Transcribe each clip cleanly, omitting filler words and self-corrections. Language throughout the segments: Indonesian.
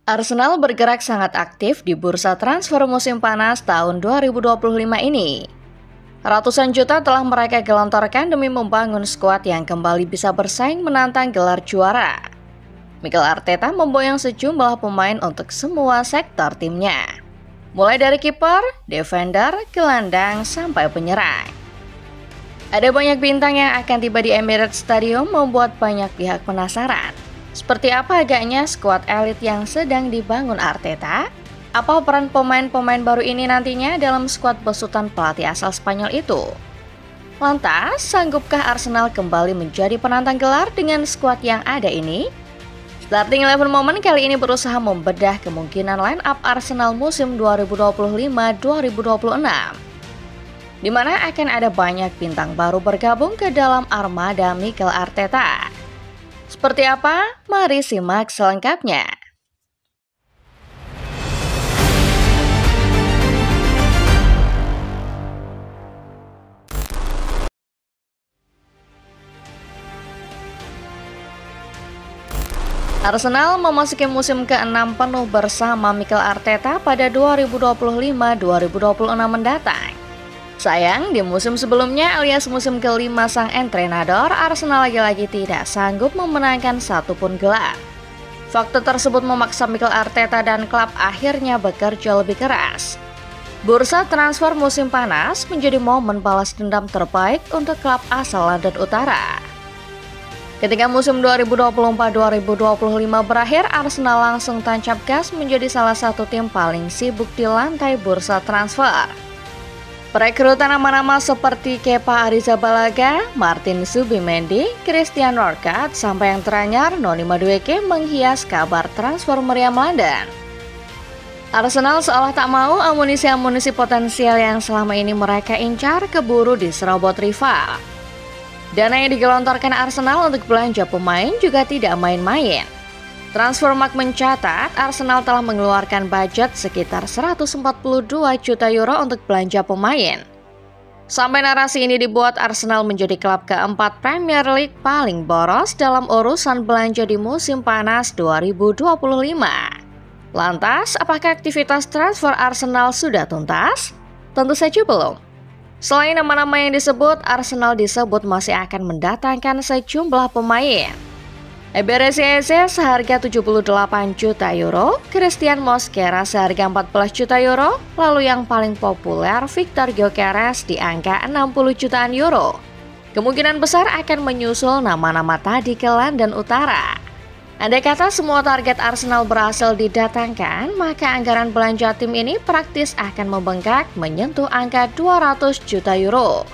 Arsenal bergerak sangat aktif di bursa transfer musim panas tahun 2025 ini. Ratusan juta telah mereka gelontorkan demi membangun skuad yang kembali bisa bersaing menantang gelar juara. Mikel Arteta memboyong sejumlah pemain untuk semua sektor timnya, mulai dari kiper, defender, gelandang, sampai penyerang. Ada banyak bintang yang akan tiba di Emirates Stadium membuat banyak pihak penasaran. Seperti apa agaknya skuad elit yang sedang dibangun Arteta? Apa peran pemain-pemain baru ini nantinya dalam skuad besutan pelatih asal Spanyol itu? Lantas, sanggupkah Arsenal kembali menjadi penantang gelar dengan skuad yang ada ini? Starting 11 Moment kali ini berusaha membedah kemungkinan line up Arsenal musim 2025-2026, di mana akan ada banyak bintang baru bergabung ke dalam armada Mikel Arteta. Seperti apa? Mari simak selengkapnya. Arsenal memasuki musim ke-6 penuh bersama Mikel Arteta pada 2025-2026 mendatang. Sayang, di musim sebelumnya alias musim kelima sang entrenador, Arsenal lagi-lagi tidak sanggup memenangkan satupun gelar. Fakta tersebut memaksa Mikel Arteta dan klub akhirnya bekerja lebih keras. Bursa transfer musim panas menjadi momen balas dendam terbaik untuk klub asal London Utara. Ketika musim 2024-2025 berakhir, Arsenal langsung tancap gas menjadi salah satu tim paling sibuk di lantai bursa transfer. Perekrutan nama-nama seperti Kepa Arrizabalaga, Martin Zubimendi, Christian Norgard, sampai yang teranyar Noni Madueke menghias kabar transfer meriam London. Arsenal seolah tak mau amunisi-amunisi potensial yang selama ini mereka incar keburu diserobot rival. Dana yang digelontorkan Arsenal untuk belanja pemain juga tidak main-main. Transfermarkt mencatat Arsenal telah mengeluarkan budget sekitar 142 juta euro untuk belanja pemain. Sampai narasi ini dibuat, Arsenal menjadi klub keempat Premier League paling boros dalam urusan belanja di musim panas 2025. Lantas, apakah aktivitas transfer Arsenal sudah tuntas? Tentu saja belum. Selain nama-nama yang disebut, Arsenal disebut masih akan mendatangkan sejumlah pemain. Eberechi Eze seharga 78 juta euro, Christian Mosquera seharga 14 juta euro, lalu yang paling populer Victor Gyökeres di angka 60 jutaan euro. Kemungkinan besar akan menyusul nama-nama tadi ke London Utara. Andai kata semua target Arsenal berhasil didatangkan, maka anggaran belanja tim ini praktis akan membengkak menyentuh angka 200 juta euro.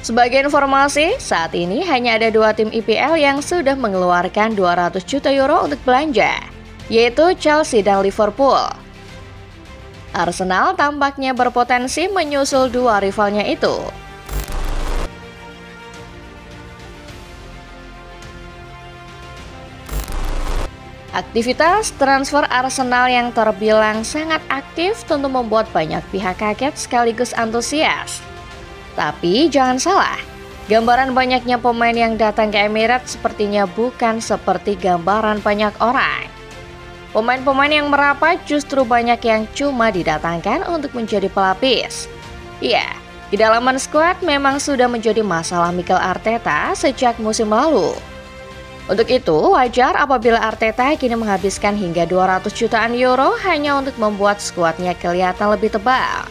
Sebagai informasi, saat ini hanya ada dua tim IPL yang sudah mengeluarkan 200 juta euro untuk belanja, yaitu Chelsea dan Liverpool. Arsenal tampaknya berpotensi menyusul dua rivalnya itu. Aktivitas transfer Arsenal yang terbilang sangat aktif tentu membuat banyak pihak kaget sekaligus antusias. Tapi jangan salah, gambaran banyaknya pemain yang datang ke Emirates sepertinya bukan seperti gambaran banyak orang. Pemain-pemain yang merapat justru banyak yang cuma didatangkan untuk menjadi pelapis. Ya, kedalaman skuad memang sudah menjadi masalah Mikel Arteta sejak musim lalu. Untuk itu, wajar apabila Arteta kini menghabiskan hingga 200 jutaan euro hanya untuk membuat skuadnya kelihatan lebih tebal.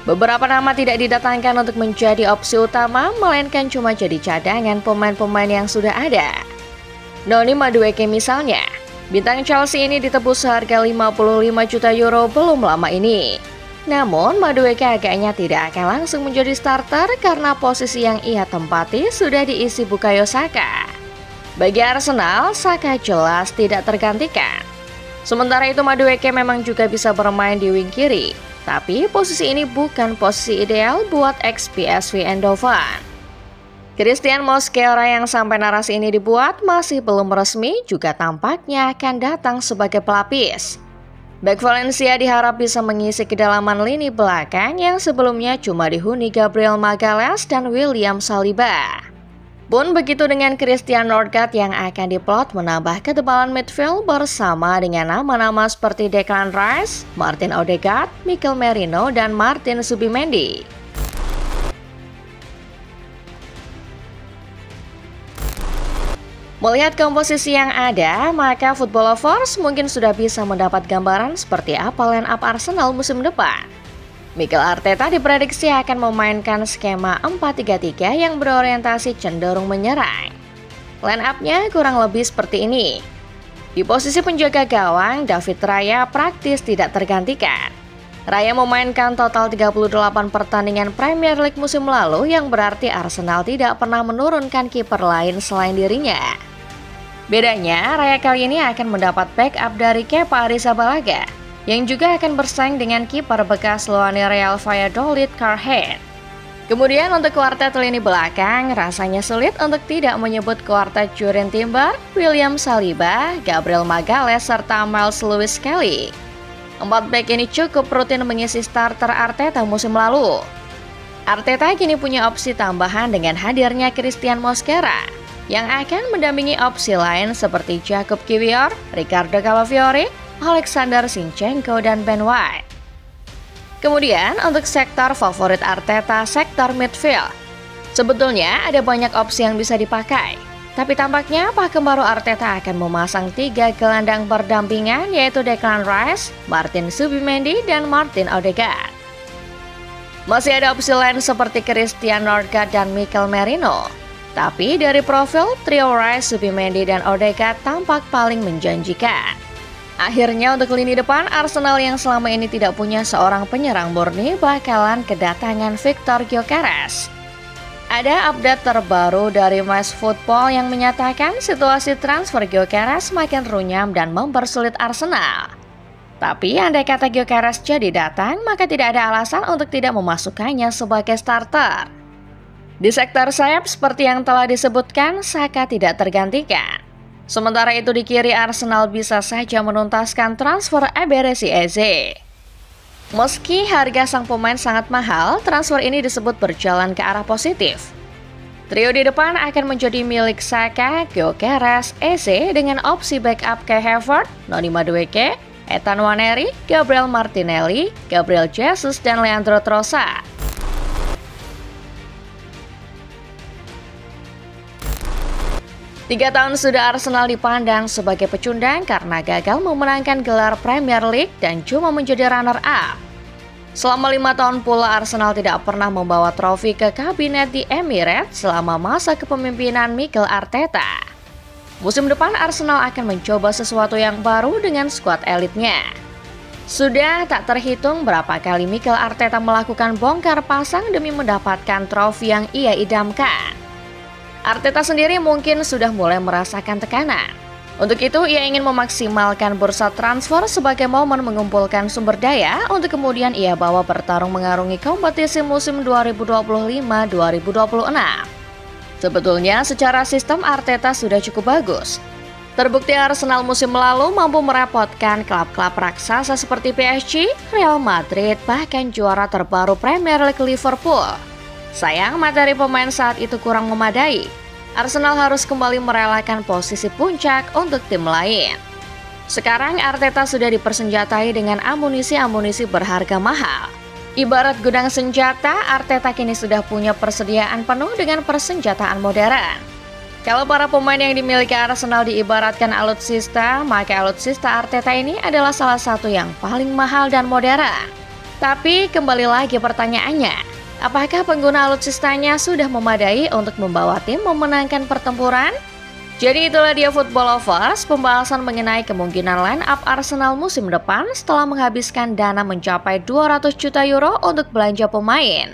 Beberapa nama tidak didatangkan untuk menjadi opsi utama, melainkan cuma jadi cadangan pemain-pemain yang sudah ada. Noni Madueke misalnya, bintang Chelsea ini ditebus seharga 55 juta euro belum lama ini. Namun, Madueke agaknya tidak akan langsung menjadi starter karena posisi yang ia tempati sudah diisi Bukayo Saka. Bagi Arsenal, Saka jelas tidak tergantikan. Sementara itu, Madueke memang juga bisa bermain di wing kiri. Tapi posisi ini bukan posisi ideal buat ex-PSV Eindhoven. Christian Mosquera yang sampai narasi ini dibuat masih belum resmi juga tampaknya akan datang sebagai pelapis. Back Valencia diharap bisa mengisi kedalaman lini belakang yang sebelumnya cuma dihuni Gabriel Magalhaes dan William Saliba. Pun begitu dengan Christian Nordgaard yang akan diplot menambah ketebalan midfield bersama dengan nama-nama seperti Declan Rice, Martin Odegaard, Mikel Merino, dan Martin Zubimendi. Melihat komposisi yang ada, maka Football Lovers mungkin sudah bisa mendapat gambaran seperti apa line up Arsenal musim depan. Mikel Arteta diprediksi akan memainkan skema 4-3-3 yang berorientasi cenderung menyerang. Line up-nya kurang lebih seperti ini. Di posisi penjaga gawang, David Raya praktis tidak tergantikan. Raya memainkan total 38 pertandingan Premier League musim lalu, yang berarti Arsenal tidak pernah menurunkan kiper lain selain dirinya. Bedanya, Raya kali ini akan mendapat backup dari Kepa Arrizabalaga, yang juga akan bersaing dengan kiper bekas lawannya Real Valladolid, Carragher. Kemudian untuk kuartet lini belakang, rasanya sulit untuk tidak menyebut kuartet Jurrien Timber, William Saliba, Gabriel Magalhaes, serta Miles Lewis Kelly. 4 back ini cukup rutin mengisi starter Arteta musim lalu. Arteta kini punya opsi tambahan dengan hadirnya Christian Mosquera, yang akan mendampingi opsi lain seperti Jakub Kiwior, Ricardo Calafiori, Alexander Zinchenko, dan Ben White. Kemudian untuk sektor favorit Arteta, sektor midfield. Sebetulnya ada banyak opsi yang bisa dipakai, tapi tampaknya pakem baru Arteta akan memasang 3 gelandang berdampingan, yaitu Declan Rice, Martin Zubimendi, dan Martin Odegaard. Masih ada opsi lain seperti Christian Nordgaard dan Mikel Merino, tapi dari profil, trio Rice, Zubimendi, dan Odegaard tampak paling menjanjikan. Akhirnya untuk lini depan, Arsenal yang selama ini tidak punya seorang penyerang murni bakalan kedatangan Victor Gyökeres. Ada update terbaru dari Match Football yang menyatakan situasi transfer Gyökeres makin runyam dan mempersulit Arsenal. Tapi andai kata Gyökeres jadi datang, maka tidak ada alasan untuk tidak memasukkannya sebagai starter. Di sektor sayap seperti yang telah disebutkan, Saka tidak tergantikan. Sementara itu di kiri, Arsenal bisa saja menuntaskan transfer Eberechi Eze. Meski harga sang pemain sangat mahal, transfer ini disebut berjalan ke arah positif. Trio di depan akan menjadi milik Saka, Gyökeres, Eze dengan opsi backup Kai Havertz, Noni Madueke, Ethan Nwaneri, Gabriel Martinelli, Gabriel Jesus, dan Leandro Trossard. 3 tahun sudah Arsenal dipandang sebagai pecundang karena gagal memenangkan gelar Premier League dan cuma menjadi runner-up. Selama 5 tahun pula Arsenal tidak pernah membawa trofi ke kabinet di Emirates selama masa kepemimpinan Mikel Arteta. Musim depan Arsenal akan mencoba sesuatu yang baru dengan skuad elitnya. Sudah tak terhitung berapa kali Mikel Arteta melakukan bongkar pasang demi mendapatkan trofi yang ia idamkan. Arteta sendiri mungkin sudah mulai merasakan tekanan. Untuk itu, ia ingin memaksimalkan bursa transfer sebagai momen mengumpulkan sumber daya untuk kemudian ia bawa bertarung mengarungi kompetisi musim 2025-2026. Sebetulnya, secara sistem Arteta sudah cukup bagus. Terbukti Arsenal musim lalu mampu merepotkan klub-klub raksasa seperti PSG, Real Madrid, bahkan juara terbaru Premier League Liverpool. Sayang, materi pemain saat itu kurang memadai. Arsenal harus kembali merelakan posisi puncak untuk tim lain. Sekarang Arteta sudah dipersenjatai dengan amunisi-amunisi berharga mahal. Ibarat gudang senjata, Arteta kini sudah punya persediaan penuh dengan persenjataan modern. Kalau para pemain yang dimiliki Arsenal diibaratkan alutsista, maka alutsista Arteta ini adalah salah satu yang paling mahal dan modern. Tapi kembali lagi pertanyaannya, apakah pengguna alutsistanya sudah memadai untuk membawa tim memenangkan pertempuran? Jadi itulah dia Football Lovers, pembahasan mengenai kemungkinan line up Arsenal musim depan setelah menghabiskan dana mencapai 200 juta euro untuk belanja pemain.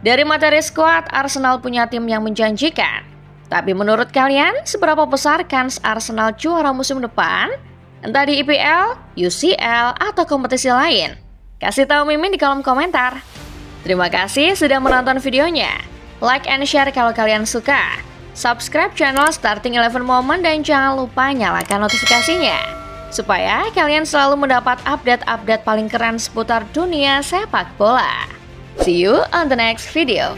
Dari materi skuad, Arsenal punya tim yang menjanjikan. Tapi menurut kalian, seberapa besar kans Arsenal juara musim depan? Entah di IPL, UCL, atau kompetisi lain? Kasih tahu Mimin di kolom komentar. Terima kasih sudah menonton videonya. Like and share kalau kalian suka. Subscribe channel Starting 11 Moment dan jangan lupa nyalakan notifikasinya, supaya kalian selalu mendapat update-update paling keren seputar dunia sepak bola. See you on the next video.